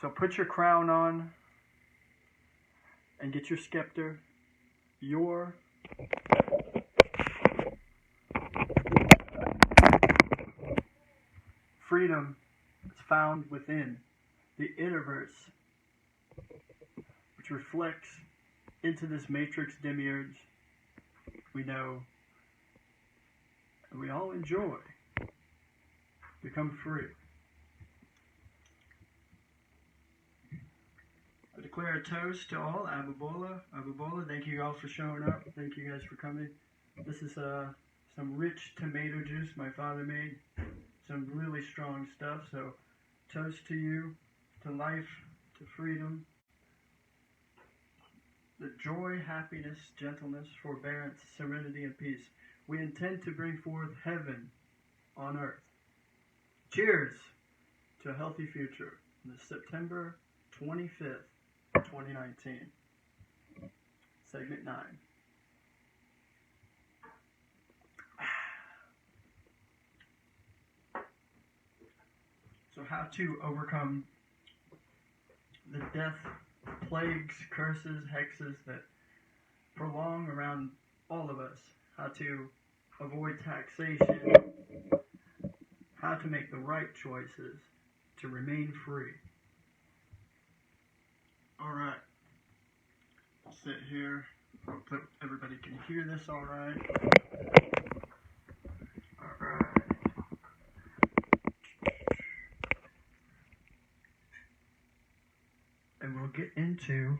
So put your crown on and get your scepter. Your freedom is found within the innerverse, which reflects into this matrix demiurge we know and we all enjoy. Become free. I declare a toast to all. Abubola. Abubola, thank you all for showing up. Thank you guys for coming. This is some rich tomato juice my father made. Some really strong stuff. So toast to you, to life, to freedom, the joy, happiness, gentleness, forbearance, serenity, and peace. We intend to bring forth heaven on earth. Cheers to a healthy future on the September 25th, 2019. Segment 9. So how to overcome the death, plagues, curses, hexes that prolong around all of us. How to avoid taxation. How to make the right choices to remain free. Alright. I'll sit here. Hope that everybody can hear this alright. Alright. And we'll get into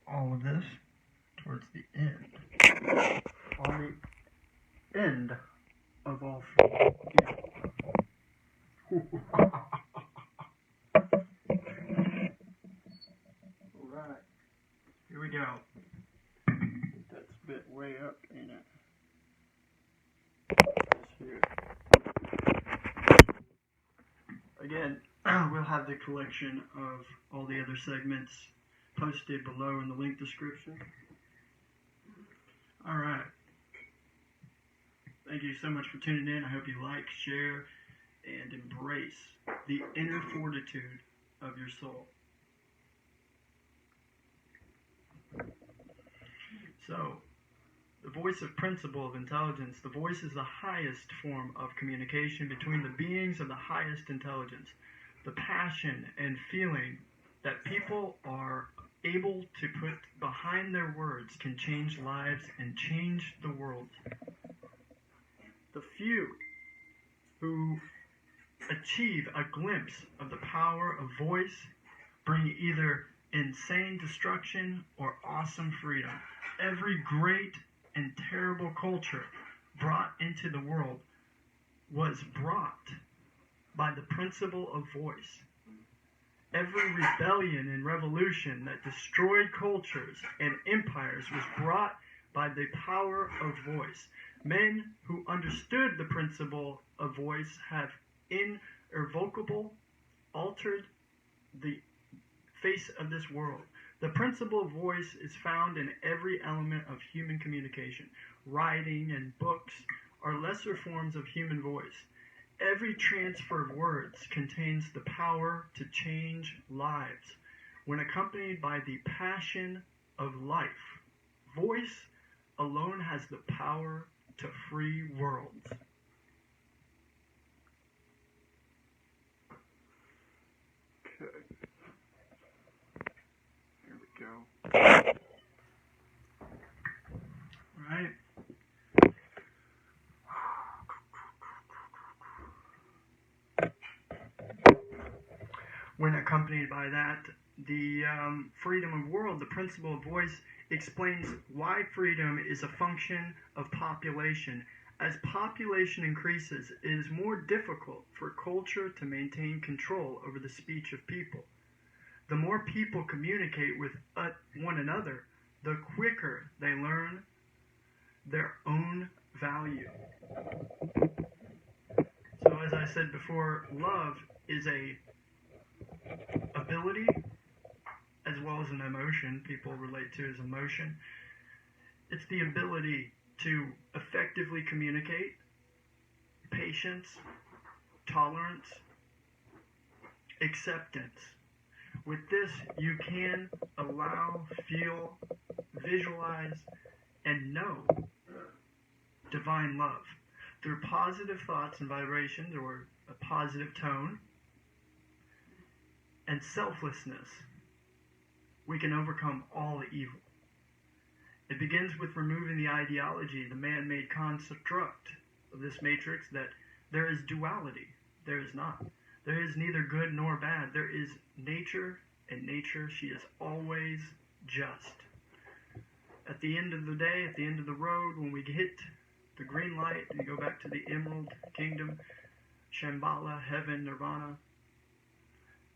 all of this towards the end. On the end of all Alright. Here we go. That's a bit way up, ain't it? Here. Again, we'll have the collection of all the other segments posted below in the link description. Alright. Thank you so much for tuning in. I hope you like, share, and embrace the inner fortitude of your soul. So, the voice of principle of intelligence. The voice is the highest form of communication between the beings of the highest intelligence. The passion and feeling that people are able to put behind their words can change lives and change the world. The few who achieve a glimpse of the power of voice bring either insane destruction or awesome freedom. Every great and terrible culture brought into the world was brought by the principle of voice. Every rebellion and revolution that destroyed cultures and empires was brought by the power of voice. Men who understood the principle of voice have irrevocably altered the face of this world. The principle of voice is found in every element of human communication. Writing and books are lesser forms of human voice. Every transfer of words contains the power to change lives. When accompanied by the passion of life, voice alone has the power to free worlds. Okay. Here we go. All right. When accompanied by that, the freedom of world, the principle of voice, explains why freedom is a function of population. As population increases, it is more difficult for culture to maintain control over the speech of people. The more people communicate with one another, the quicker they learn their own value. So as I said before, love is a ability as well as an emotion people relate to as emotion. It's the ability to effectively communicate, patience, tolerance, acceptance. With this, you can allow, feel, visualize, and know divine love through positive thoughts and vibrations, or a positive tone, and selflessness. We can overcome all the evil. It begins with removing the ideology, the man-made construct of this matrix, that there is duality. There is not. There is neither good nor bad. There is nature, and nature, she is always just. At the end of the day, at the end of the road, when we hit the green light and go back to the Emerald Kingdom, Shambhala, heaven, Nirvana,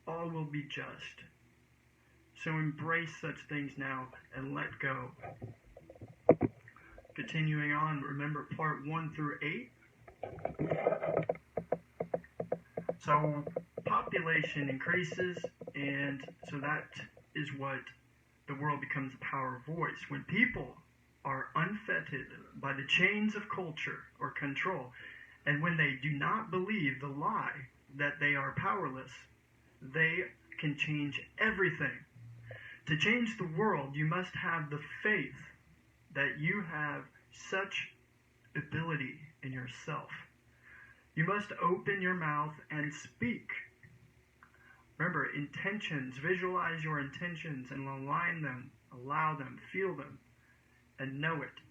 all will be just. So embrace such things now and let go. Continuing on, remember part 1 through 8. So population increases, and so that is what the world becomes a power of voice. When people are unfettered by the chains of culture or control, and when they do not believe the lie that they are powerless, they can change everything. To change the world, you must have the faith that you have such ability in yourself. You must open your mouth and speak. Remember, intentions, visualize your intentions and align them, allow them, feel them, and know it.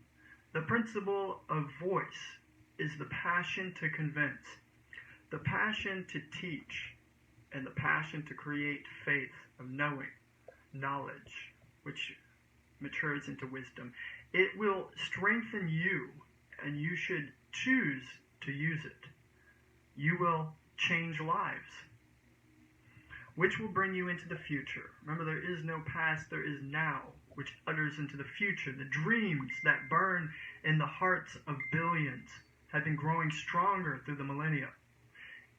The principle of voice is the passion to convince, the passion to teach, and the passion to create faith of knowing, knowledge, which matures into wisdom. It will strengthen you, and you should choose to use it. You will change lives, which will bring you into the future. Remember, there is no past, there is now, which utters into the future. The dreams that burn in the hearts of billions have been growing stronger through the millennia.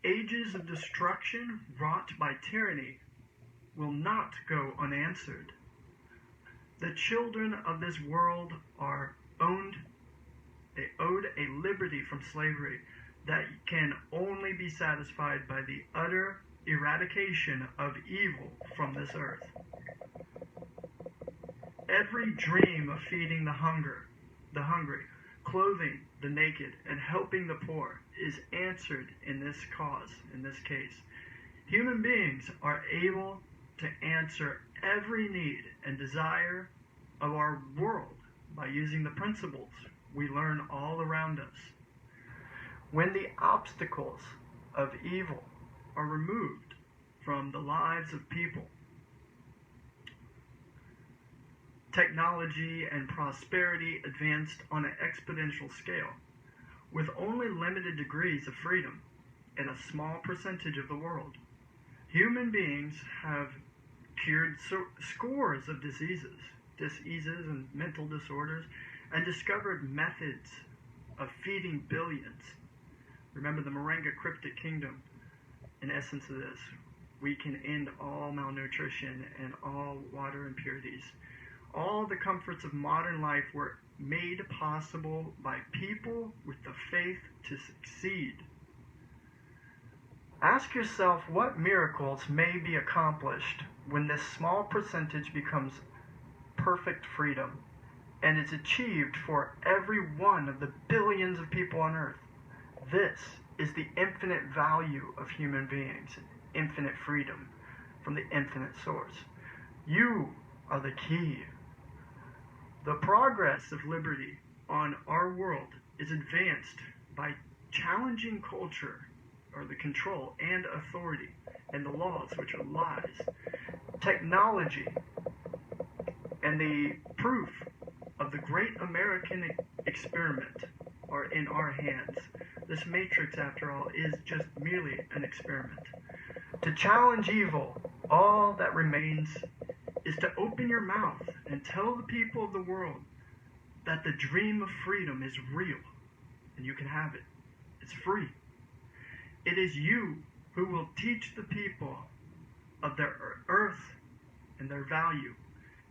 Ages of destruction wrought by tyranny will not go unanswered. The children of this world are they owed a liberty from slavery that can only be satisfied by the utter eradication of evil from this earth. Every dream of feeding the hungry, clothing the naked, and helping the poor is answered in this cause, in this case. Human beings are able to answer every need and desire of our world by using the principles we learn all around us. When the obstacles of evil are removed from the lives of people, technology and prosperity advanced on an exponential scale, with only limited degrees of freedom in a small percentage of the world. Human beings have cured scores of diseases and mental disorders, and discovered methods of feeding billions. Remember the Moringa cryptic kingdom, in essence of this. We can end all malnutrition and all water impurities. All the comforts of modern life were made possible by people with the faith to succeed. Ask yourself what miracles may be accomplished when this small percentage becomes perfect freedom and is achieved for every one of the billions of people on earth. This is the infinite value of human beings, infinite freedom from the infinite source. You are the key. The progress of liberty on our world is advanced by challenging culture, or the control and authority, and the laws, which are lies. Technology and the proof of the great American experiment are in our hands. This matrix, after all, is just merely an experiment. To challenge evil, all that remains is to open your mouth and tell the people of the world that the dream of freedom is real, and you can have it. It's free. It is you who will teach the people of their earth and their value.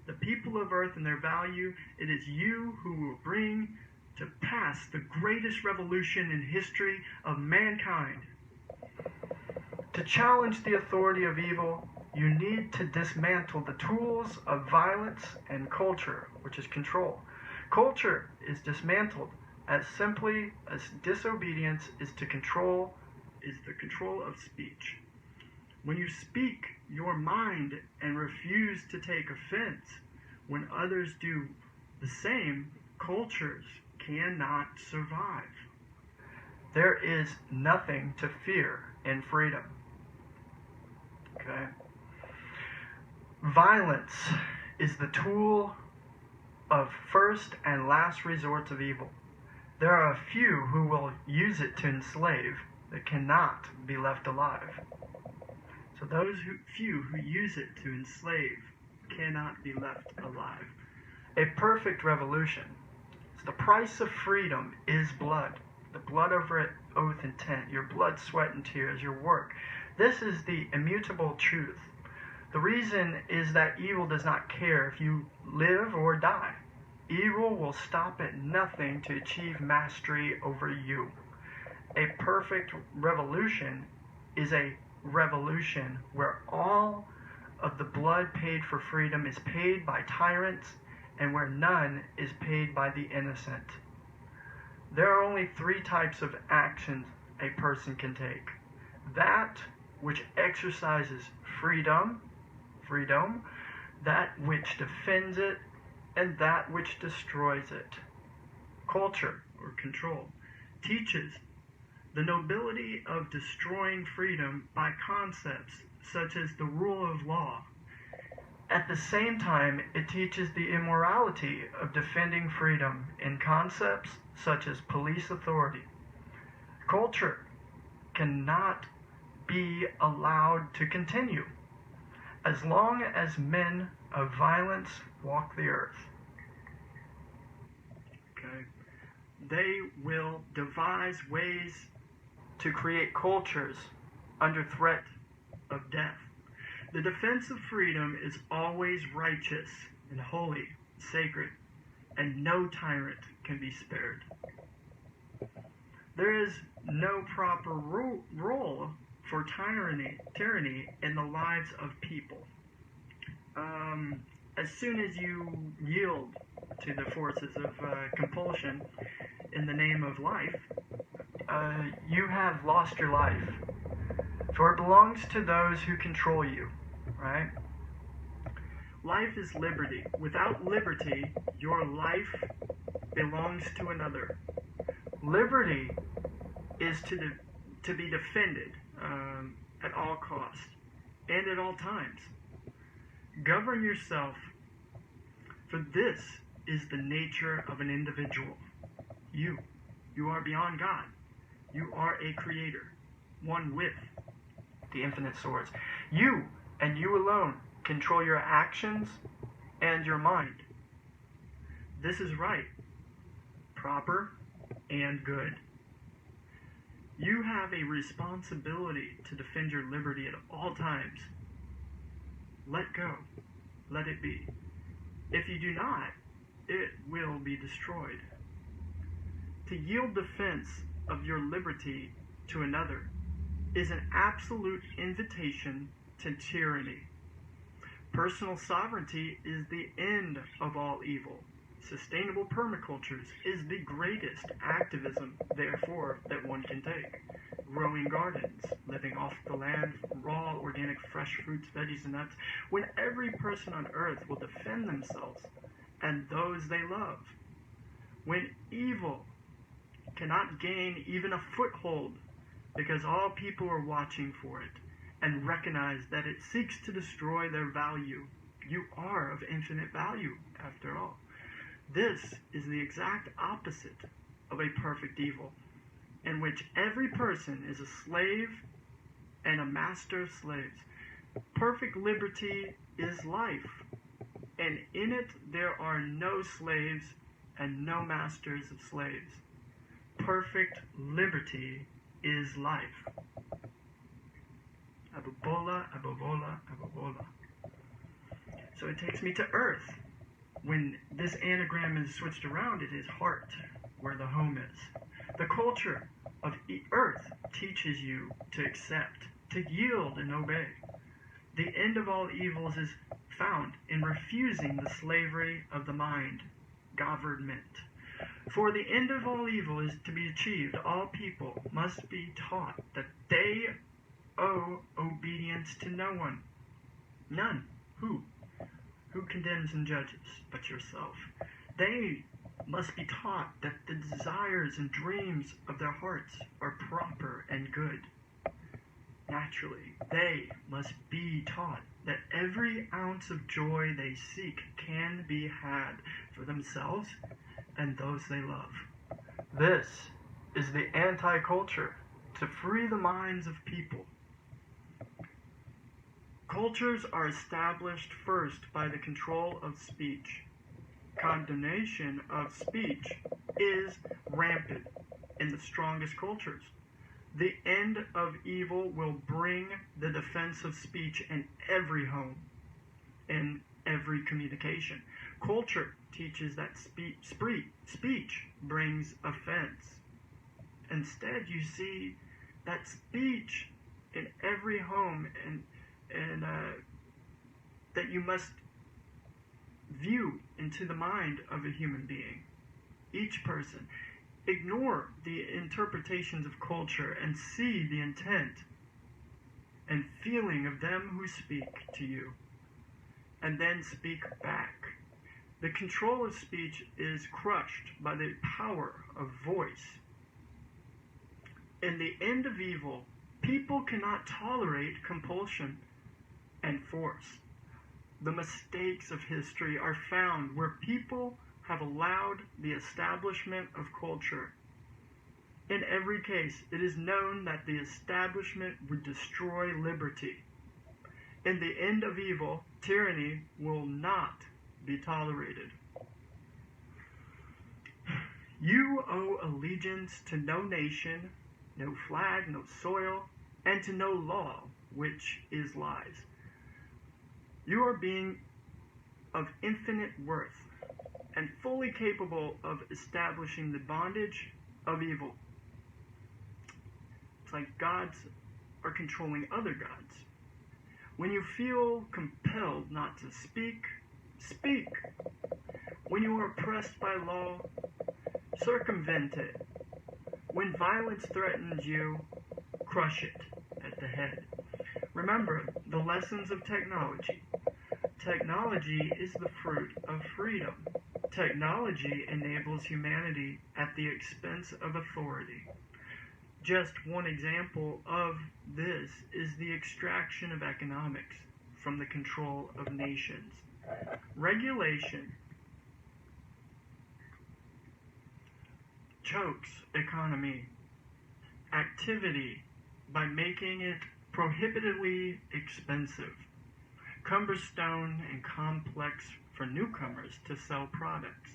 The people of earth and their value, it is you who will bring to pass the greatest revolution in history of mankind. To challenge the authority of evil, you need to dismantle the tools of violence and culture, which is control. Culture is dismantled as simply as disobedience is the control of speech. When you speak your mind and refuse to take offense when others do the same, cultures cannot survive. There is nothing to fear in freedom. Okay? Violence is the tool of first and last resort of evil. There are a few who will use it to enslave that cannot be left alive. So those few who use it to enslave cannot be left alive. A perfect revolution. So the price of freedom is blood. The blood of oath and tent, your blood, sweat, and tears, your work. This is the immutable truth. The reason is that evil does not care if you live or die. Evil will stop at nothing to achieve mastery over you. A perfect revolution is a revolution where all of the blood paid for freedom is paid by tyrants and where none is paid by the innocent. There are only three types of actions a person can take. That which exercises freedom, that which defends it, and that which destroys it. Culture, or control, teaches the nobility of destroying freedom by concepts such as the rule of law. At the same time, it teaches the immorality of defending freedom in concepts such as police authority. Culture cannot be allowed to continue as long as men of violence walk the earth. Okay. They will devise ways to create cultures under threat of death. The defense of freedom is always righteous and holy, sacred, and no tyrant can be spared. There is no proper role for tyranny in the lives of people. As soon as you yield to the forces of compulsion in the name of life, you have lost your life. For it belongs to those who control you, right? Life is liberty. Without liberty, your life belongs to another. Liberty is to be defended at all costs and at all times. Govern yourself, for this is the nature of an individual. You are beyond God. You are a creator, one with the infinite source. You and you alone control your actions and your mind. This is right, proper, and good. You have a responsibility to defend your liberty at all times. Let go. Let it be. If you do not, it will be destroyed. To yield defense of your liberty to another is an absolute invitation to tyranny. Personal sovereignty is the end of all evil. Sustainable permacultures is the greatest activism, therefore, that one can take. Growing gardens, living off the land, raw, organic, fresh fruits, veggies, and nuts, when every person on earth will defend themselves and those they love. When evil cannot gain even a foothold because all people are watching for it and recognize that it seeks to destroy their value. You are of infinite value, after all. This is the exact opposite of a perfect evil, in which every person is a slave and a master of slaves. Perfect liberty is life, and in it there are no slaves and no masters of slaves. Perfect liberty is life. Abubola, abubola, abubola. So it takes me to earth. When this anagram is switched around, it is heart, where the home is. The culture of earth teaches you to accept to yield and obey. The end of all evils is found in refusing the slavery of the mind, government. For the end of all evil is to be achieved. All people must be taught that they owe obedience to no one. None. Who? Who condemns and judges but yourself? They must be taught that the desires and dreams of their hearts are proper and good. Naturally, they must be taught that every ounce of joy they seek can be had for themselves and those they love. This is the anti-culture to free the minds of people. Cultures are established first by the control of speech. Condemnation of speech is rampant in the strongest cultures. The end of evil will bring the defense of speech in every home, in every communication. Culture teaches that speech brings offense. Instead, you see that speech in every home and that you must view into the mind of a human being. Each person. Ignore the interpretations of culture and see the intent and feeling of them who speak to you, and then speak back. The control of speech is crushed by the power of voice. In the end of evil, people cannot tolerate compulsion and force. The mistakes of history are found where people have allowed the establishment of culture. In every case, it is known that the establishment would destroy liberty. In the end of evil, tyranny will not be tolerated. You owe allegiance to no nation, no flag, no soil, and to no law, which is lies. You are being of infinite worth and fully capable of establishing the bondage of evil. It's like gods are controlling other gods. When you feel compelled not to speak, speak. When you are oppressed by law, circumvent it. When violence threatens you, crush it at the head. Remember the lessons of technology. Technology is the fruit of freedom. Technology enables humanity at the expense of authority. Just one example of this is the extraction of economics from the control of nations. Regulation chokes economy activity by making it prohibitively expensive, cumbersome and complex for newcomers to sell products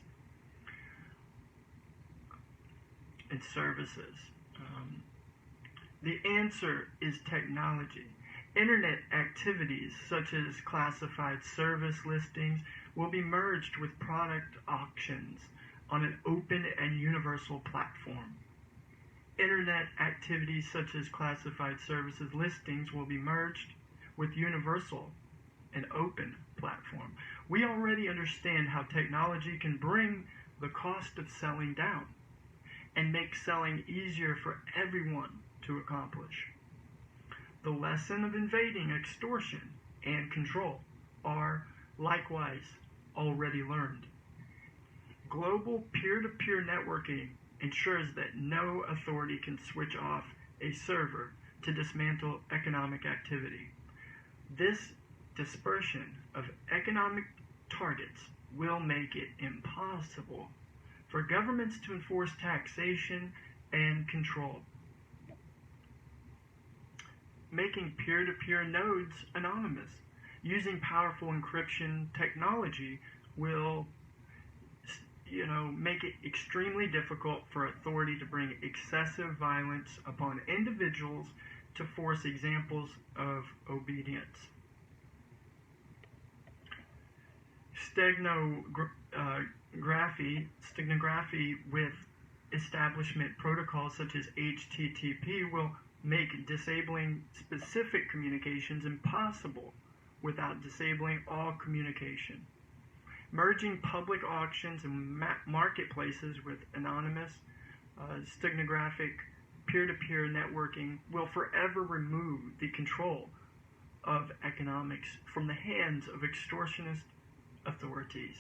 and services. The answer is technology. Internet activities such as classified service listings will be merged with product auctions on an open and universal platform. Internet activities such as classified services listings will be merged with universal and open platform. We already understand how technology can bring the cost of selling down and make selling easier for everyone to accomplish. The lesson of invading, extortion, and control are likewise already learned. Global peer-to-peer networking ensures that no authority can switch off a server to dismantle economic activity. This dispersion of economic targets will make it impossible for governments to enforce taxation and control. Making peer-to-peer nodes anonymous using powerful encryption technology will make it extremely difficult for authority to bring excessive violence upon individuals to force examples of obedience. Steganography with establishment protocols such as HTTP will make disabling specific communications impossible without disabling all communication. Merging public auctions and marketplaces with anonymous, steganographic, peer-to-peer networking will forever remove the control of economics from the hands of extortionist authorities.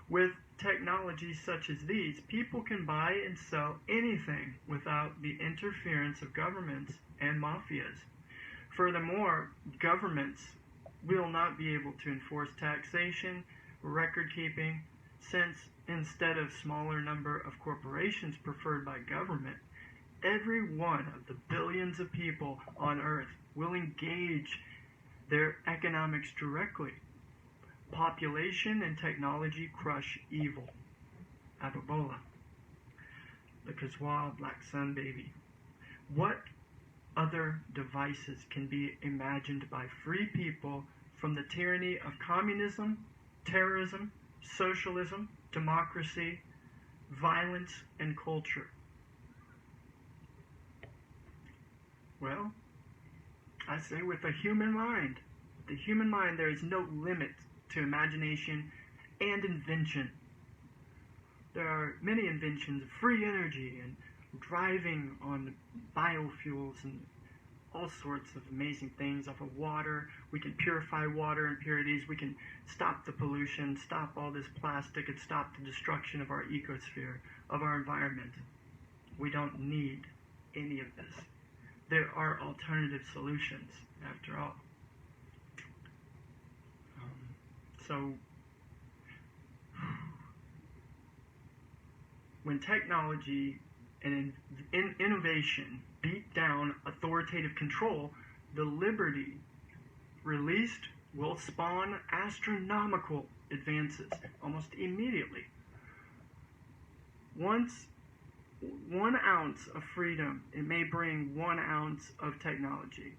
With technologies such as these, people can buy and sell anything without the interference of governments and mafias. Furthermore, governments will not be able to enforce taxation, record keeping, since instead of smaller number of corporations preferred by government, every one of the billions of people on earth will engage their economics directly. Population and technology crush evil. Ababola. The Kazwa Black Sun Baby. What other devices can be imagined by free people from the tyranny of communism, terrorism, socialism, democracy, violence, and culture? Well, I say with the human mind. With the human mind, there is no limit to imagination and invention. There are many inventions of free energy and driving on biofuels and all sorts of amazing things off of water. We can purify water impurities. We can stop the pollution, stop all this plastic, and stop the destruction of our ecosphere, of our environment. We don't need any of this. There are alternative solutions, after all. So, when technology and innovation beat down authoritative control, the liberty released will spawn astronomical advances almost immediately. Once 1 ounce of freedom, it may bring 1 ounce of technology.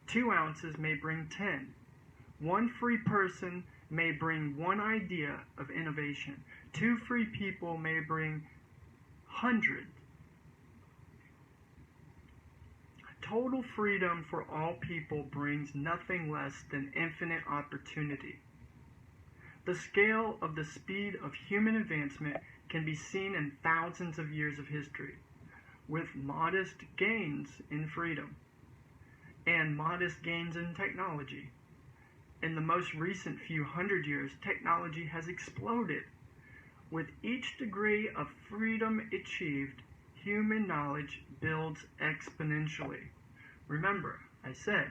2 ounces may bring 10. One free person may bring 1 idea of innovation. 2 free people may bring 100. Total freedom for all people brings nothing less than infinite opportunity. The scale of the speed of human advancement can be seen in thousands of years of history, with modest gains in freedom and modest gains in technology. In the most recent few hundred years, technology has exploded. With each degree of freedom achieved, human knowledge builds exponentially. Remember, I said,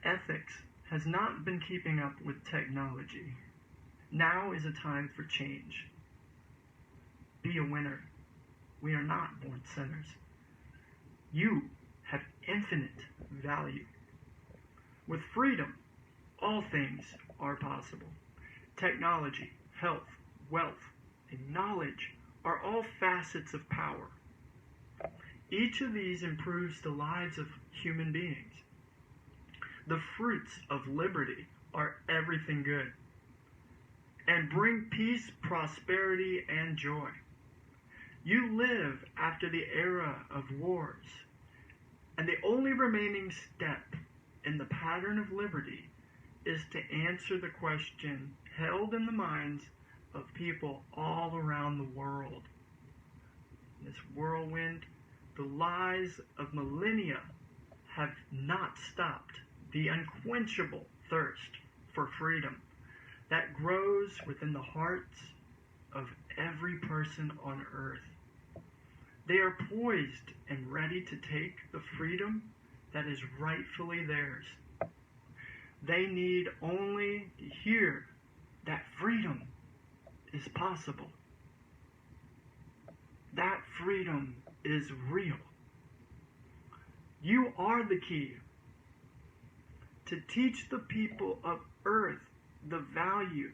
ethics has not been keeping up with technology. Now is a time for change. Be a winner. We are not born sinners. You have infinite value. With freedom, all things are possible. Technology, health, wealth, and knowledge are all facets of power. Each of these improves the lives of human beings. The fruits of liberty are everything good and bring peace, prosperity, and joy. You live after the era of wars, and the only remaining step in the pattern of liberty is to answer the question held in the minds of people all around the world. This whirlwind, the lies of millennia have not stopped the unquenchable thirst for freedom that grows within the hearts of every person on earth. They are poised and ready to take the freedom that is rightfully theirs. They need only to hear that freedom is possible. That freedom is real. You are the key to teach the people of earth the value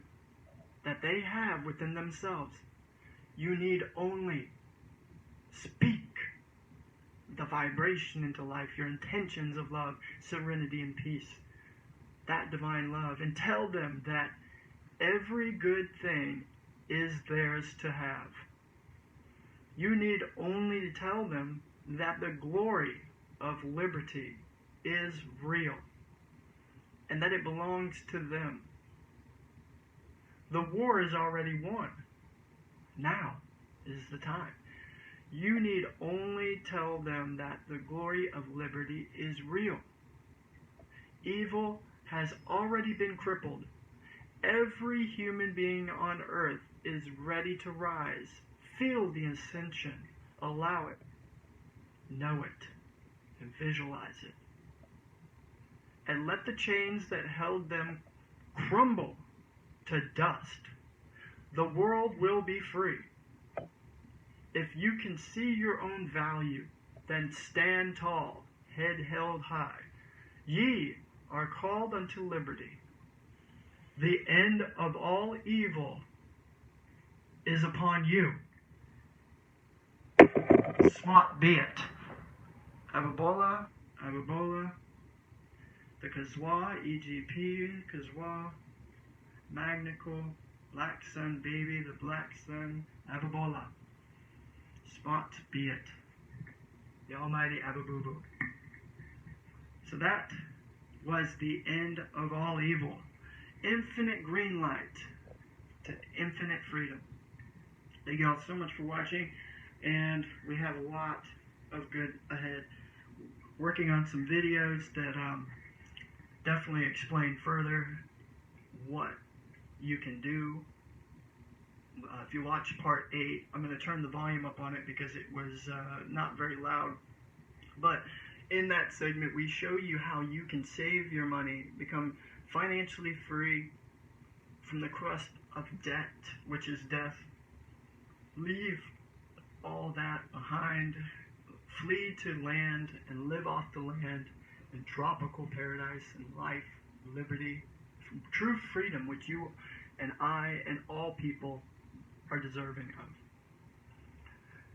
that they have within themselves. You need only speak the vibration into life, your intentions of love, serenity, and peace, that divine love, and tell them that every good thing is theirs to have. You need only to tell them that the glory of liberty is real and that it belongs to them. The war is already won. Now is the time. You need only tell them that the glory of liberty is real. Evil has already been crippled. Every human being on earth is ready to rise. Feel the ascension. Allow it. Know it. And visualize it. And let the chains that held them crumble to dust. The world will be free. If you can see your own value, then stand tall, head held high. Ye are called unto liberty. The end of all evil is upon you. Smart be it. Ababola, Ababola, the Kazwa, EGP, Kazwa, Magnical, Black Sun Baby, the Black Sun, Ababola. Spot be it. The Almighty Ababubu. So that was the end of all evil. Infinite green light to infinite freedom. Thank you all so much for watching, and we have a lot of good ahead. Working on some videos that definitely explain further what you can do. If you watch part 8, I'm going to turn the volume up on it because it was not very loud. But in that segment, we show you how you can save your money, become financially free from the crust of debt, which is death. Leave all that behind. Flee to land and live off the land in tropical paradise and life, liberty, true freedom, which you and I and all people are deserving of.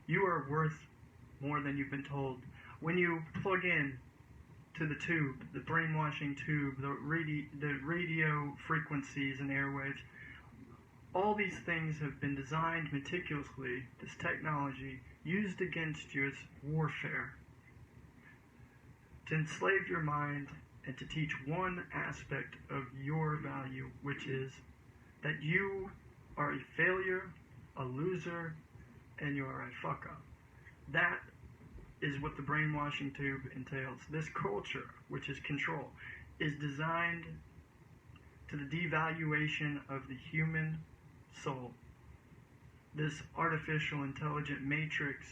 You are worth more than you've been told. When you plug in to the tube, the brainwashing tube, the radio frequencies and airwaves, all these things have been designed meticulously, this technology, used against you as warfare, to enslave your mind and to teach one aspect of your value, which is that you are a failure, a loser, and you are a fuck-up. That is what the brainwashing tube entails. This culture, which is control, is designed to the devaluation of the human soul. This artificial intelligent matrix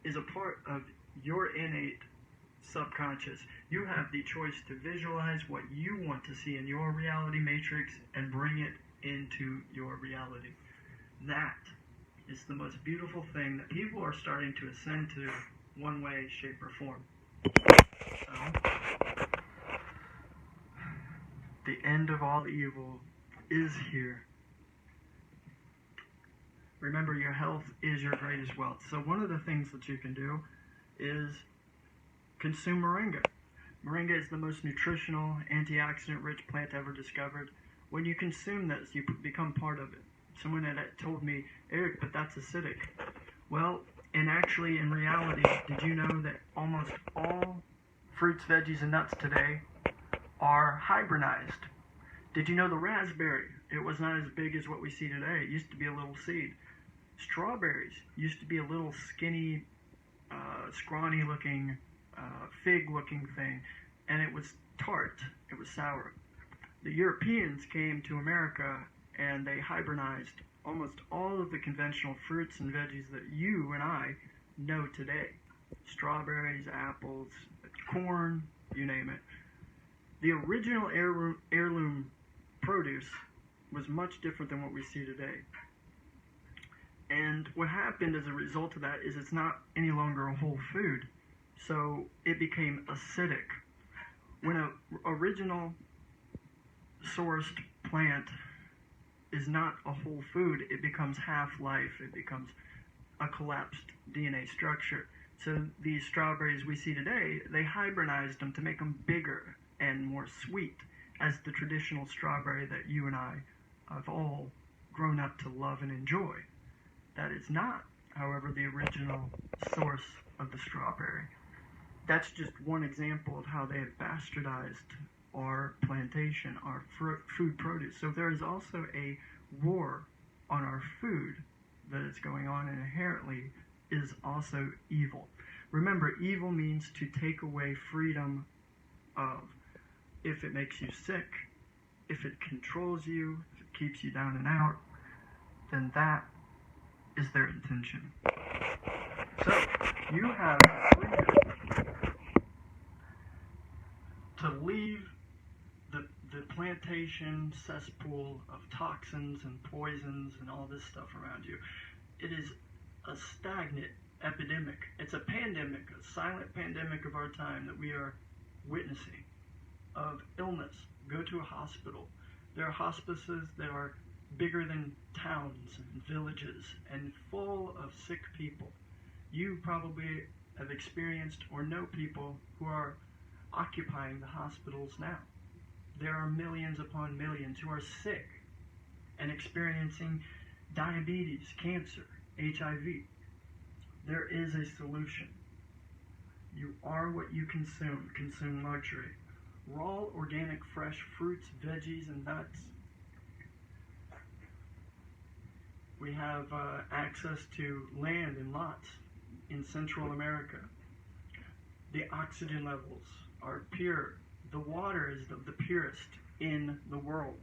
is a part of your innate subconscious. You have the choice to visualize what you want to see in your reality matrix and bring it into your reality. That is the most beautiful thing that people are starting to ascend to, one way, shape, or form. So, the end of all evil is here. Remember, your health is your greatest wealth. So one of the things that you can do is consume moringa. Moringa is the most nutritional, antioxidant-rich plant ever discovered. When you consume this, you become part of it. Someone had told me, Eric, but that's acidic. Well, in reality, did you know that almost all fruits, veggies, and nuts today are hybridized? Did you know the raspberry? It was not as big as what we see today. It used to be a little seed. Strawberries used to be a little skinny, scrawny-looking, fig-looking thing, and it was tart. It was sour. The Europeans came to America and they hybridized almost all of the conventional fruits and veggies that you and I know today. Strawberries, apples, corn, you name it. The original heirloom produce was much different than what we see today. And what happened as a result of that is it's not any longer a whole food. So it became acidic. When an original sourced plant is not a whole food, it becomes half-life. It becomes a collapsed DNA structure. So these strawberries we see today, they hybridized them to make them bigger and more sweet as the traditional strawberry that you and I have all grown up to love and enjoy. That is not, however, the original source of the strawberry. That's just one example of how they have bastardized our plantation, our food produce. So there is also a war on our food that is going on, and inherently is also evil. Remember, evil means to take away freedom of. If it makes you sick, if it controls you, if it keeps you down and out, then that is their intention. So, you have freedom to leave the plantation cesspool of toxins and poisons and all this stuff around you. It is a stagnant epidemic. It's a pandemic, a silent pandemic of our time that we are witnessing, of illness. Go to a hospital. There are hospices that are bigger than towns and villages and full of sick people. You probably have experienced or know people who are occupying the hospitals now. There are millions upon millions who are sick and experiencing diabetes, cancer, HIV. There is a solution. You are what you consume. Consume luxury. Raw, organic, fresh fruits, veggies, and nuts. We have access to land in lots in Central America. The oxygen levels are pure. The water is the purest in the world.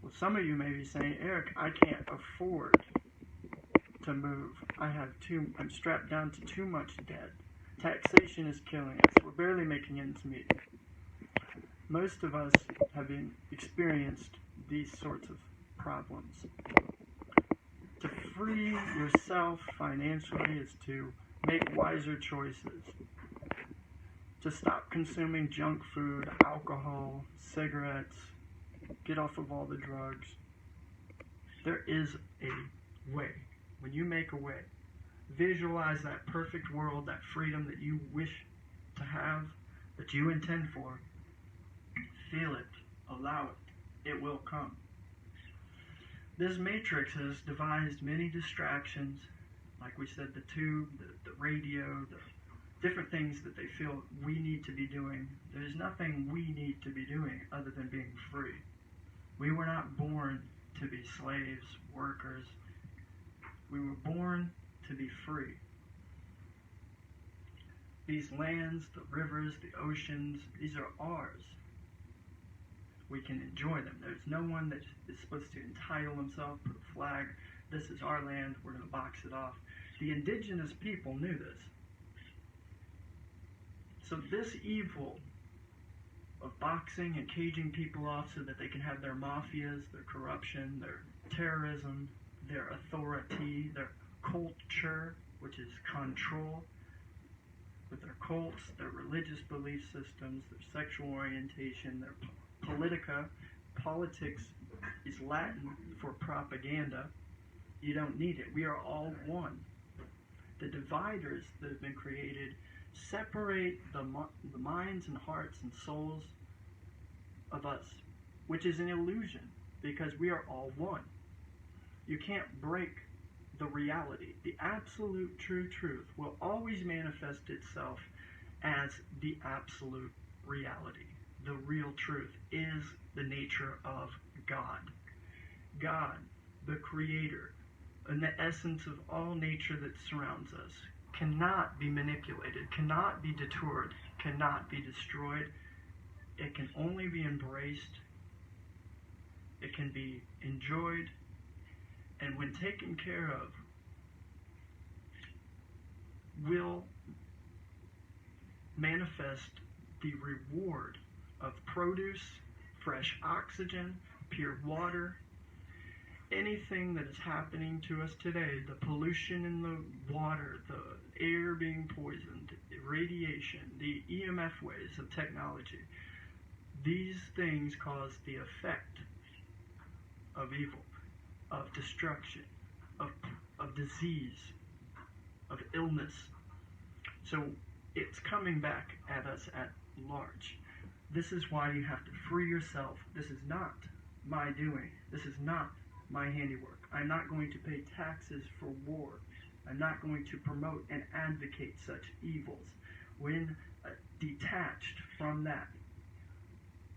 Well, some of you may be saying, Eric, I can't afford to move. I'm strapped down to too much debt. Taxation is killing us. We're barely making ends meet. Most of us have experienced these sorts of problems. To free yourself financially is to make wiser choices. To stop consuming junk food, alcohol, cigarettes, get off of all the drugs. There is a way. When you make a way, visualize that perfect world, that freedom that you wish to have, that you intend for. Feel it. Allow it. It will come. This matrix has devised many distractions, like we said, the tube, the radio, the different things that they feel we need to be doing. There's nothing we need to be doing other than being free. We were not born to be slaves, workers. We were born to be free. These lands, the rivers, the oceans, these are ours. We can enjoy them. There's no one that is supposed to entitle himself, put a flag, this is our land, we're going to box it off. The indigenous people knew this. So this evil of boxing and caging people off so that they can have their mafias, their corruption, their terrorism, their authority, their culture, which is control, with their cults, their religious belief systems, their sexual orientation, their politica. Politics is Latin for propaganda. You don't need it. We are all one. The dividers that have been created separate the minds and hearts and souls of us, which is an illusion because we are all one. You can't break the reality. The absolute true truth will always manifest itself as the absolute reality. The real truth is the nature of God. God, the Creator, and the essence of all nature that surrounds us, cannot be manipulated, cannot be detoured, cannot be destroyed. It can only be embraced. It can be enjoyed. And when taken care of, will manifest the reward of produce, fresh oxygen, pure water, anything that is happening to us today, the pollution in the water, the air being poisoned, the radiation, the EMF waves of technology, these things cause the effect of evil, of destruction, of disease, of illness. So it's coming back at us at large. This is why you have to free yourself. This is not my doing. This is not my handiwork. I'm not going to pay taxes for war. I'm not going to promote and advocate such evils. When detached from that,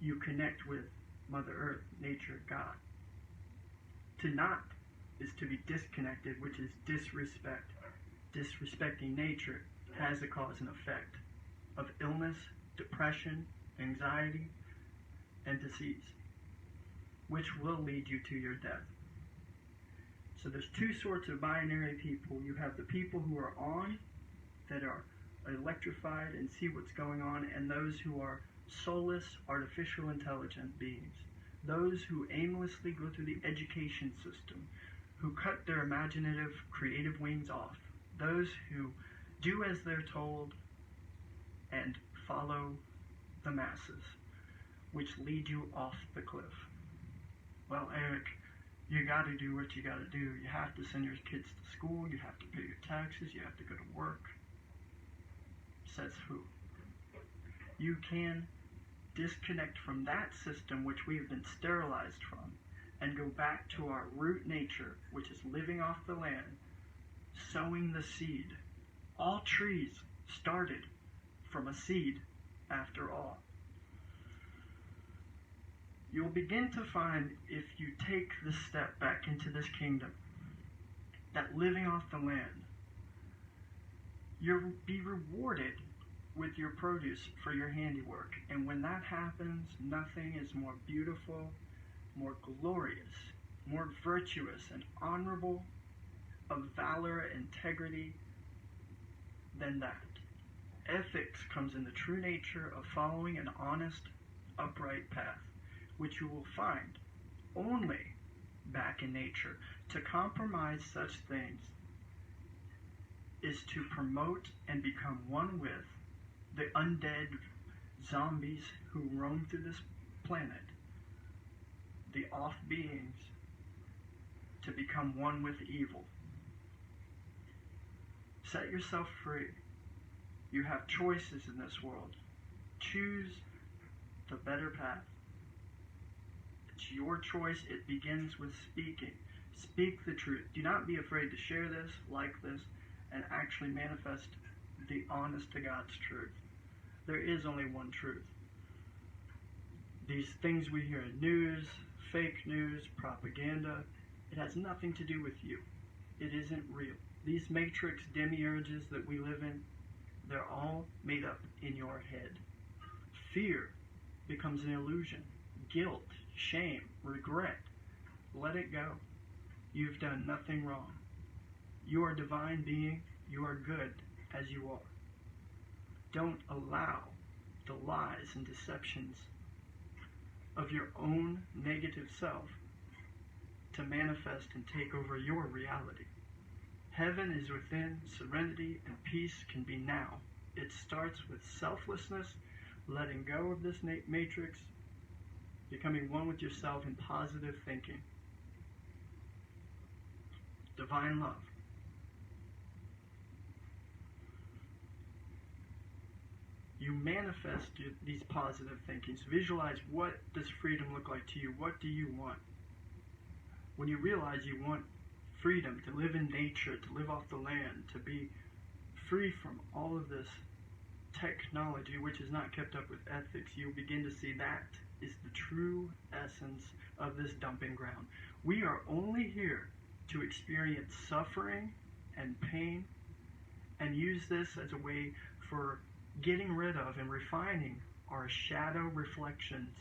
you connect with Mother Earth, nature, God. To not is to be disconnected, which is disrespect. Disrespecting nature has a cause and effect of illness, depression, anxiety, and disease, which will lead you to your death. So there's two sorts of binary people. You have the people who are on, that are electrified and see what's going on, and those who are soulless, artificial, intelligent beings. Those who aimlessly go through the education system, who cut their imaginative, creative wings off. Those who do as they're told and follow the masses, which lead you off the cliff. Well, Eric, you got to do what you got to do. You have to send your kids to school. You have to pay your taxes. You have to go to work. Says who? You can disconnect from that system which we have been sterilized from and go back to our root nature, which is living off the land, sowing the seed. All trees started from a seed, after all. You'll begin to find, if you take this step back into this kingdom, that living off the land, you'll be rewarded with your produce for your handiwork. And when that happens, nothing is more beautiful, more glorious, more virtuous and honorable, of valor, integrity, than that. Ethics comes in the true nature of following an honest, upright path, which you will find only back in nature. To compromise such things is to promote and become one with the undead zombies who roam through this planet, the off beings, to become one with evil. Set yourself free. You have choices in this world. Choose the better path. It's your choice. It begins with speaking. Speak the truth. Do not be afraid to share this, like this, and actually manifest the honest to God's truth. There is only one truth. These things we hear in news, fake news, propaganda, it has nothing to do with you. It isn't real. These matrix demiurges that we live in, they're all made up in your head. Fear becomes an illusion. Guilt, shame, regret. Let it go. You've done nothing wrong. You are a divine being. You are good as you are. Don't allow the lies and deceptions of your own negative self to manifest and take over your reality. Heaven is within. Serenity and peace can be now. It starts with selflessness, letting go of this matrix, becoming one with yourself in positive thinking. Divine love. You manifest these positive thinkings. Visualize, what does freedom look like to you? What do you want? When you realize you want freedom, to live in nature, to live off the land, to be free from all of this technology which is not kept up with ethics, you'll begin to see that is the true essence of this dumping ground. We are only here to experience suffering and pain and use this as a way for getting rid of and refining our shadow reflections.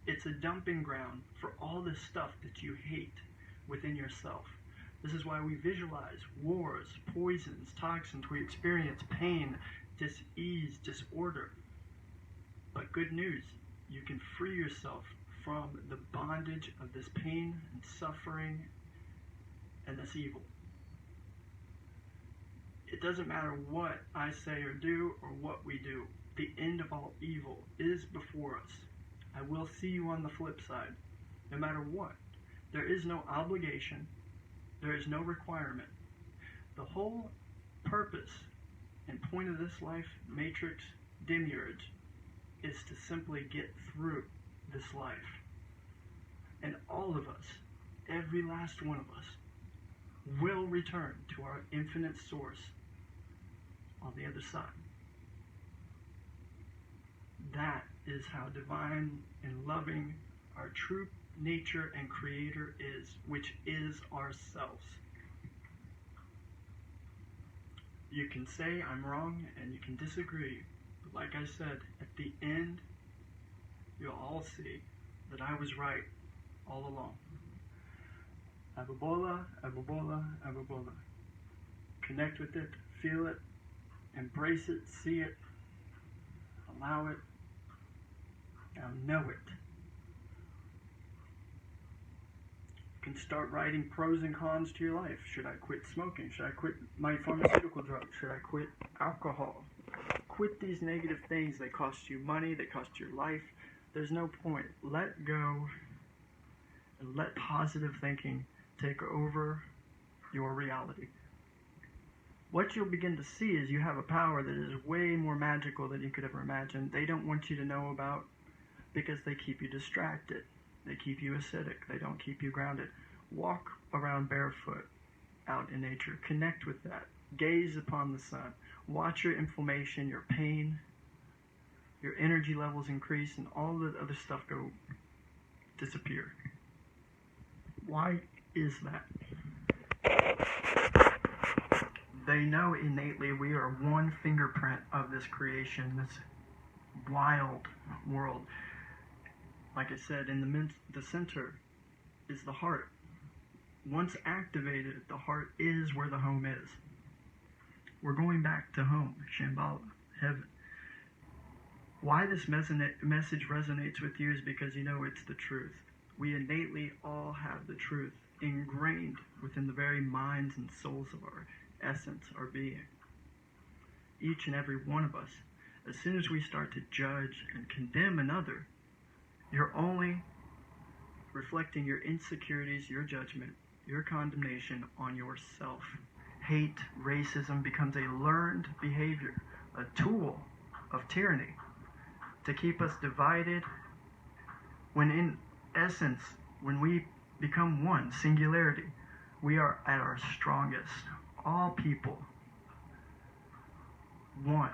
It's a dumping ground for all this stuff that you hate within yourself. This is why we visualize wars, poisons, toxins. We experience pain, dis-ease, disorder. But good news, you can free yourself from the bondage of this pain and suffering and this evil. It doesn't matter what I say or do or what we do. The end of all evil is before us. I will see you on the flip side, no matter what. There is no obligation. There is no requirement. The whole purpose and point of this life, matrix, demiurge, is to simply get through this life. And all of us, every last one of us, will return to our infinite source on the other side. That is how divine and loving our true nature and creator is, which is ourselves. You can say I'm wrong and you can disagree, but like I said, at the end, you'll all see that I was right all along. Abubola, Abubola, Abubola. Connect with it, feel it, embrace it, see it, allow it, now know it. You can start writing pros and cons to your life. Should I quit smoking? Should I quit my pharmaceutical drugs? Should I quit alcohol? Quit these negative things. They cost you money, they cost your life. There's no point. Let go and let positive thinking take over your reality. What you'll begin to see is you have a power that is way more magical than you could ever imagine. They don't want you to know about because they keep you distracted. They keep you acidic. They don't keep you grounded. Walk around barefoot out in nature. Connect with that. Gaze upon the sun. Watch your inflammation, your pain, your energy levels increase, and all the other stuff disappear. Why is that? They know innately we are one fingerprint of this creation, this wild world. Like I said, in the center is the heart. Once activated, the heart is where the home is. We're going back to home, Shambhala, heaven. Why this message resonates with you is because you know it's the truth. We innately all have the truth ingrained within the very minds and souls of our essence, our being. Each and every one of us. As soon as we start to judge and condemn another, you're only reflecting your insecurities, your judgment, your condemnation on yourself. Hate, racism becomes a learned behavior, a tool of tyranny to keep us divided, when in essence, when we become one, singularity, we are at our strongest. All people want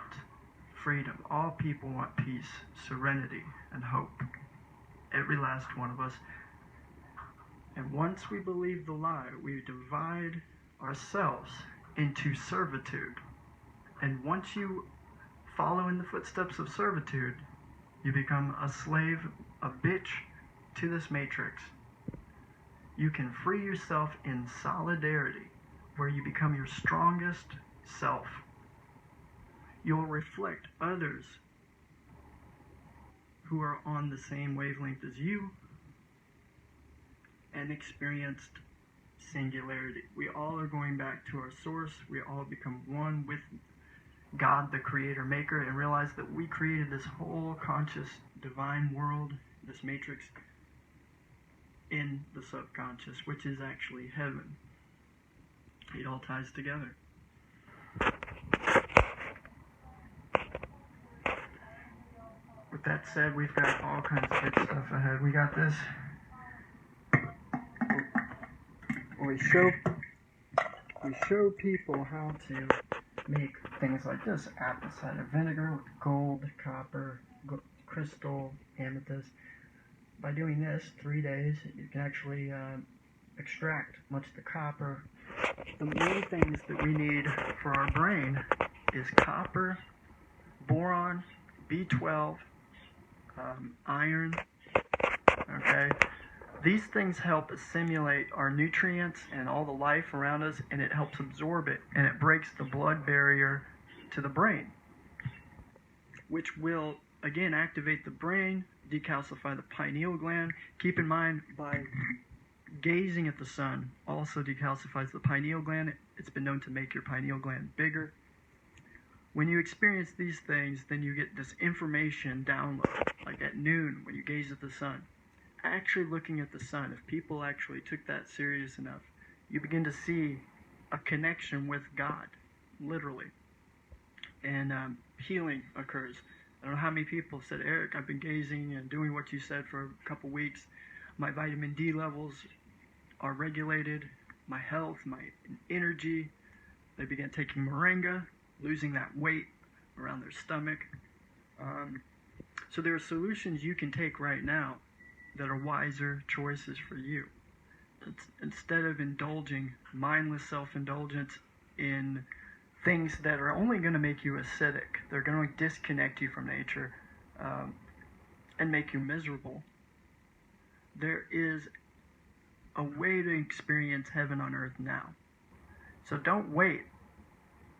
freedom. All people want peace, serenity, and hope. Every last one of us. And once we believe the lie, we divide ourselves into servitude. And once you follow in the footsteps of servitude, you become a slave, a bitch to this matrix. You can free yourself in solidarity, where you become your strongest self. You'll reflect others who are on the same wavelength as you and experienced singularity. We all are going back to our source. We all become one with God, the creator, maker, and realize that we created this whole conscious divine world, this matrix, in the subconscious, which is actually heaven. It all ties together. With that said, we've got all kinds of good stuff ahead. We got this. We show people how to make things like this: apple cider vinegar with gold, copper, crystal, amethyst. By doing this 3 days, you can actually extract much of the copper. The main things that we need for our brain is copper, boron, B12, iron. Okay, these things help assimilate our nutrients and all the life around us, and it helps absorb it, and it breaks the blood barrier to the brain, which will again activate the brain, decalcify the pineal gland. Keep in mind, by gazing at the sun also decalcifies the pineal gland. It's been known to make your pineal gland bigger. When you experience these things, then you get this information download, like at noon when you gaze at the sun. Actually looking at the sun, if people actually took that serious enough, you begin to see a connection with God, literally. And healing occurs. I don't know how many people said, Eric, I've been gazing and doing what you said for a couple weeks. My vitamin D levels are regulated. my health, my energy. They began taking moringa, losing that weight around their stomach. So there are solutions you can take right now that are wiser choices for you. Instead of indulging mindless self-indulgence in things that are only going to make you acidic, they're going to disconnect you from nature and make you miserable. There is a way to experience heaven on earth now. So don't wait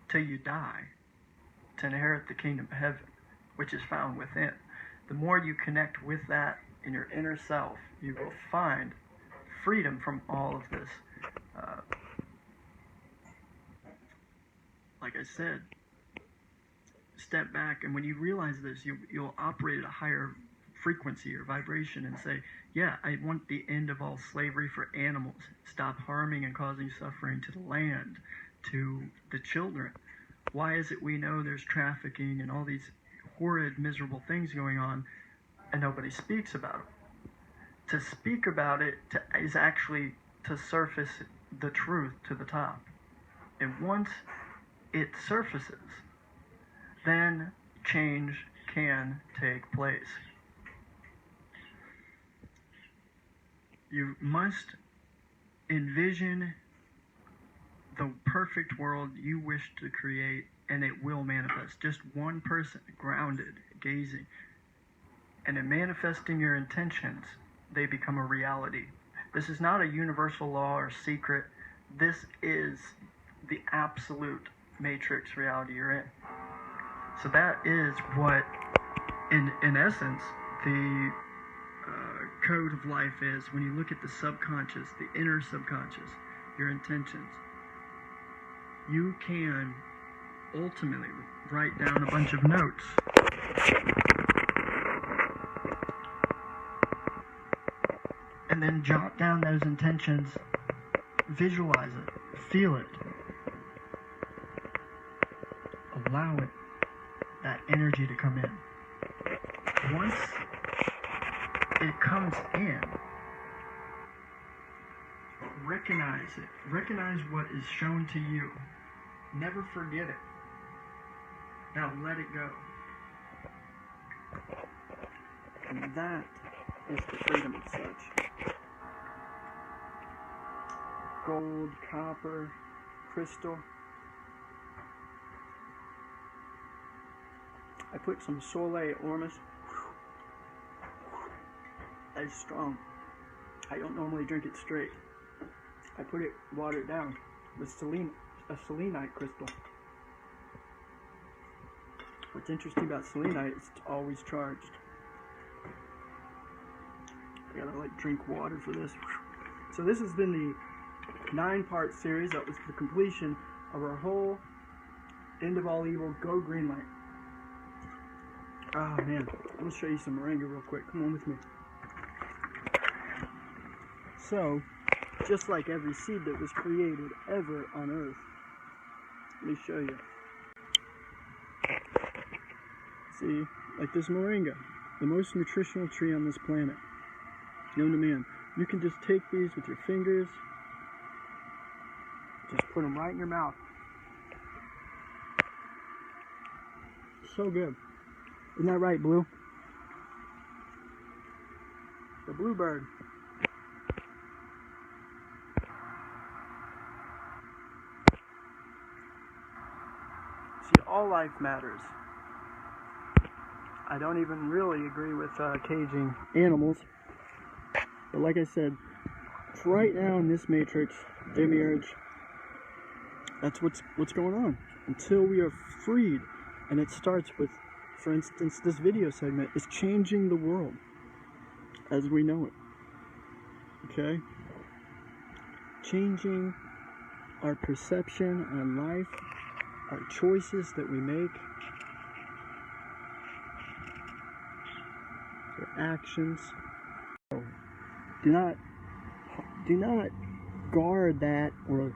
till you die to inherit the kingdom of heaven, which is found within. The more you connect with that in your inner self, you will find freedom from all of this. Like I said, step back, and when you realize this, you'll operate at a higher frequency or vibration and say, yeah, I want the end of all slavery for animals. Stop harming and causing suffering to the land, to the children. Why is it we know there's trafficking and all these horrid, miserable things going on, and nobody speaks about it? To speak about it is actually to surface the truth to the top. And once it surfaces, then change can take place. You must envision the perfect world you wish to create, and it will manifest. Just one person, grounded, gazing. And in manifesting your intentions, they become a reality. This is not a universal law or secret. This is the absolute matrix reality you're in. So that is what, in essence, the code of life is. When you look at the subconscious, the inner subconscious, your intentions, you can ultimately write down a bunch of notes. And then jot down those intentions, visualize it, feel it, allow it, that energy to come in. Once it comes in, recognize it. Recognize what is shown to you. Never forget it. Now let it go. And that is the freedom of such. Gold, copper, crystal. I put some Soleil Ormus. That is strong. I don't normally drink it straight. I put it, water it down with a selenite crystal. What's interesting about selenite is it's always charged. I gotta drink water for this. So this has been the 9-part series. That was the completion of our whole End of All Evil Go Greenlight. Oh man, I'm gonna show you some moringa real quick. Come on with me. So, just like every seed that was created ever on earth, let me show you. See, like this moringa, the most nutritional tree on this planet, known to man. You can just take these with your fingers, just put them right in your mouth. So good. Isn't that right, Blue? The bluebird. See, all life matters. I don't even really agree with caging animals. But like I said, right now in this matrix, Demiurge, that's what's going on. Until we are freed. And it starts with, for instance, this video segment is changing the world as we know it. Okay? Changing our perception on life, our choices that we make, our actions. Do not guard that or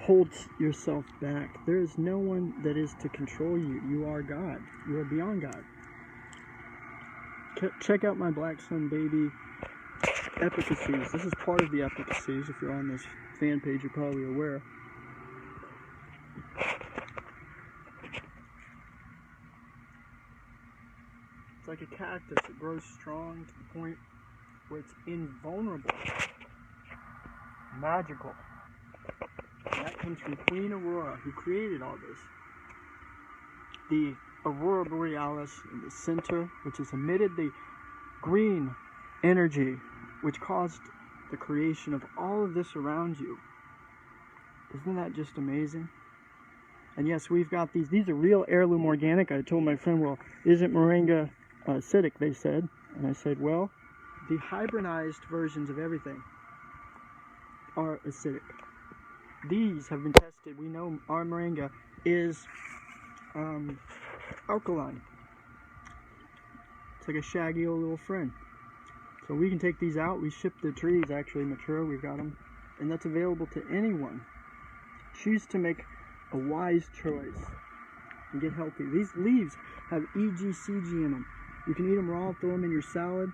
hold yourself back. There is no one that is to control you. You are God. You are beyond God. Check out my Black Sun Baby Epicesys. This is part of the Epicesys. If you're on this fan page, you're probably aware. It's like a cactus. It grows strong to the point where it's invulnerable. Magical. And that comes from Queen Aurora, who created all this. The Aurora Borealis in the center, which has emitted the green energy, which caused the creation of all of this around you. Isn't that just amazing? And yes, we've got these. These are real heirloom organic. I told my friend, well, isn't moringa acidic? They said. And I said, well, the hybridized versions of everything are acidic. These have been tested. We know our moringa is alkaline. It's like a shaggy old little friend. So we can take these out. We ship the trees actually mature. We've got them. And that's available to anyone. Choose to make a wise choice and get healthy. These leaves have EGCG in them. You can eat them raw, throw them in your salad,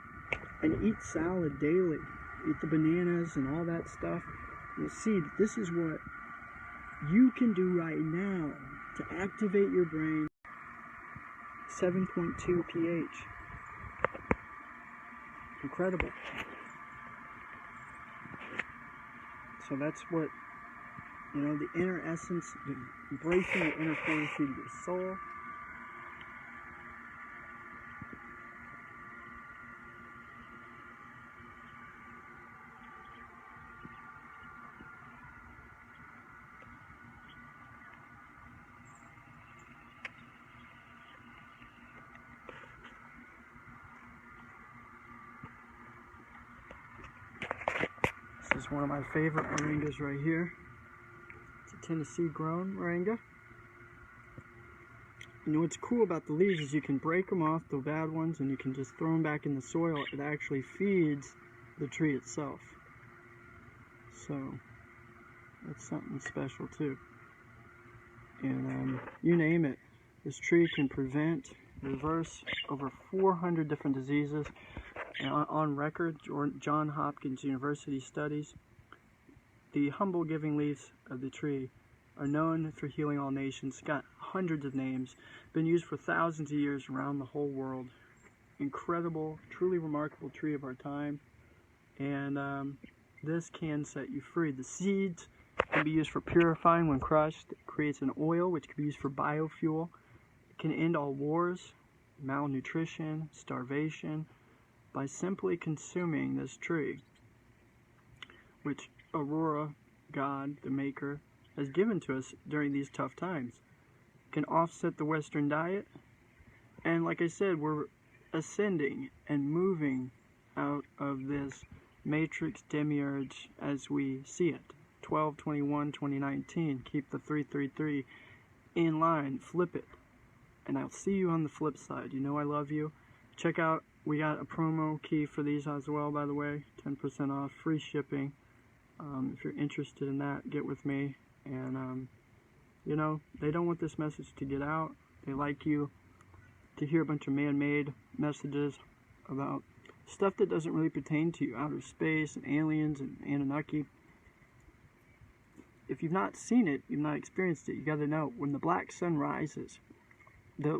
and eat salad daily. Eat the bananas and all that stuff. You'll see this is what you can do right now to activate your brain. 7.2 pH. Incredible. So that's what, you know, the inner essence, embracing the inner fortitude of your soul. This is one of my favorite moringas right here. It's a Tennessee grown moringa. You know what's cool about the leaves is you can break them off, the bad ones, and you can just throw them back in the soil. It actually feeds the tree itself. So that's something special too. And you name it, this tree can prevent, reverse over 400 different diseases. And on record, Johns Hopkins University studies, the humble giving leaves of the tree are known for healing all nations. Got hundreds of names, been used for thousands of years around the whole world. Incredible, truly remarkable tree of our time. And this can set you free. The seeds can be used for purifying when crushed. It creates an oil which can be used for biofuel. It can end all wars, malnutrition, starvation, by simply consuming this tree, which Aurora, God, the Maker, has given to us during these tough times. It can offset the Western diet, and like I said, we're ascending and moving out of this matrix demiurge as we see it. 12/21/2019. Keep the 333 in line. Flip it, and I'll see you on the flip side. You know I love you. Check out. We got a promo key for these as well, by the way. 10% off, free shipping. If you're interested in that, get with me. And, you know, they don't want this message to get out. They like you to hear a bunch of man-made messages about stuff that doesn't really pertain to you. Outer space and aliens and Anunnaki. If you've not seen it, you've not experienced it, you got to know, when the black sun rises,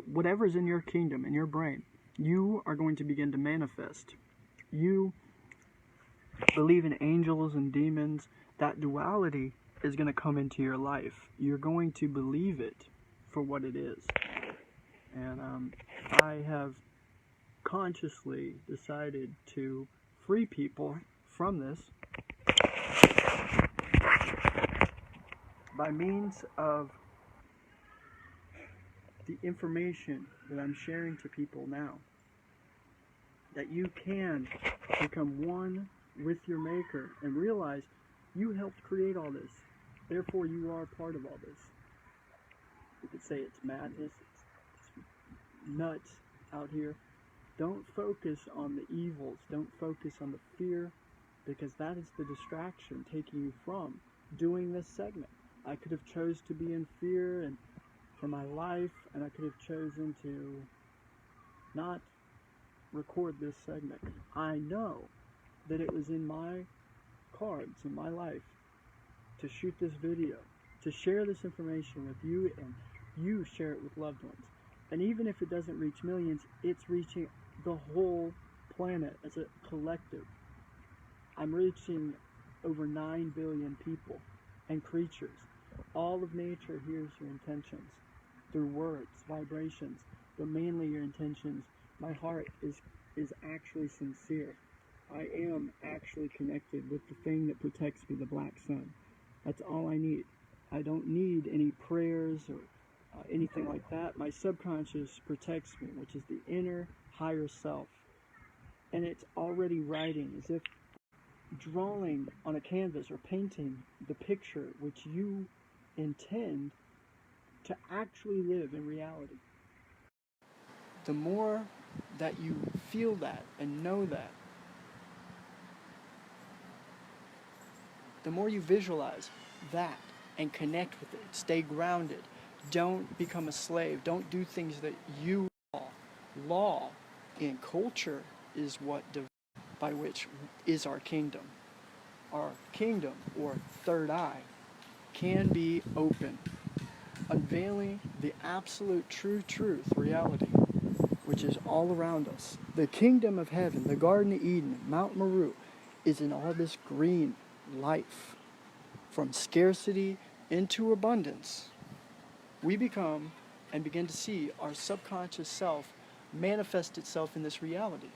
whatever's in your kingdom, in your brain, you are going to begin to manifest. You believe in angels and demons. That duality is going to come into your life. You're going to believe it for what it is. And I have consciously decided to free people from this by means of the information that I'm sharing to people now. That you can become one with your Maker and realize you helped create all this. Therefore, you are part of all this. You could say it's madness, it's nuts out here. Don't focus on the evils. Don't focus on the fear, because that is the distraction taking you from doing this segment. I could have chose to be in fear and for my life, and I could have chosen to not record this segment. I know that it was in my cards, in my life, to shoot this video, to share this information with you, and you share it with loved ones. And even if it doesn't reach millions, it's reaching the whole planet as a collective. I'm reaching over 9 billion people and creatures. All of nature hears your intentions through words, vibrations, but mainly your intentions. My heart is actually sincere. I am actually connected with the thing that protects me, the black sun. That's all I need. I don't need any prayers or anything like that. My subconscious protects me, which is the inner higher self. And it's already writing, as if drawing on a canvas or painting the picture which you intend to actually live in reality. The more that you feel that and know that, the more you visualize that and connect with it, stay grounded. Don't become a slave. Don't do things that you law in culture is what by which is our kingdom. Our kingdom, or third eye, can be open, unveiling the absolute true truth, reality, which is all around us. The kingdom of heaven, the Garden of Eden, Mount Meru, is in all this green life. From scarcity into abundance, we become and begin to see our subconscious self manifest itself in this reality.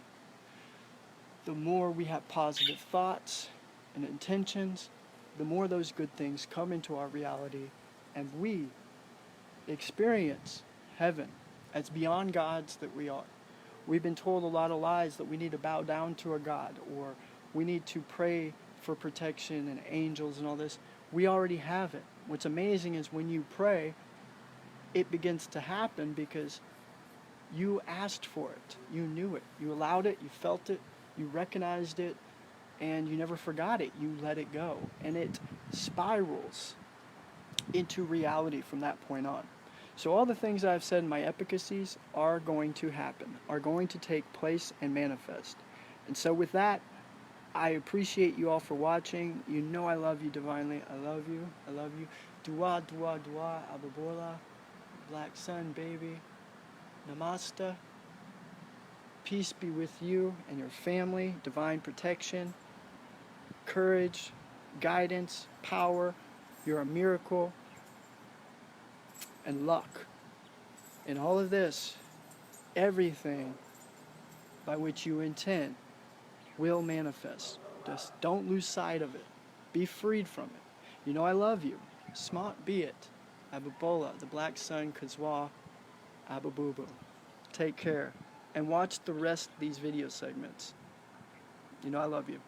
The more we have positive thoughts and intentions, the more those good things come into our reality, and we experience heaven as beyond gods that we are. We've been told a lot of lies that we need to bow down to a god, or we need to pray for protection and angels and all this. We already have it. What's amazing is when you pray, it begins to happen because you asked for it. You knew it. You allowed it. You felt it. You recognized it. And you never forgot it. You let it go. And it spirals into reality from that point on. So all the things I've said in my epicacies are going to happen, are going to take place and manifest. And so with that, I appreciate you all for watching. You know I love you divinely. I love you. I love you. Dua, dua, dua, ababola, black sun, baby. Namaste. Peace be with you and your family. Divine protection, courage, guidance, power. You're a miracle. And luck. In all of this, everything by which you intend will manifest. Just don't lose sight of it. Be freed from it. You know I love you. Smart be it. Ababola, the black sun, Kazwa, Ababubu. Take care. And watch the rest of these video segments. You know I love you.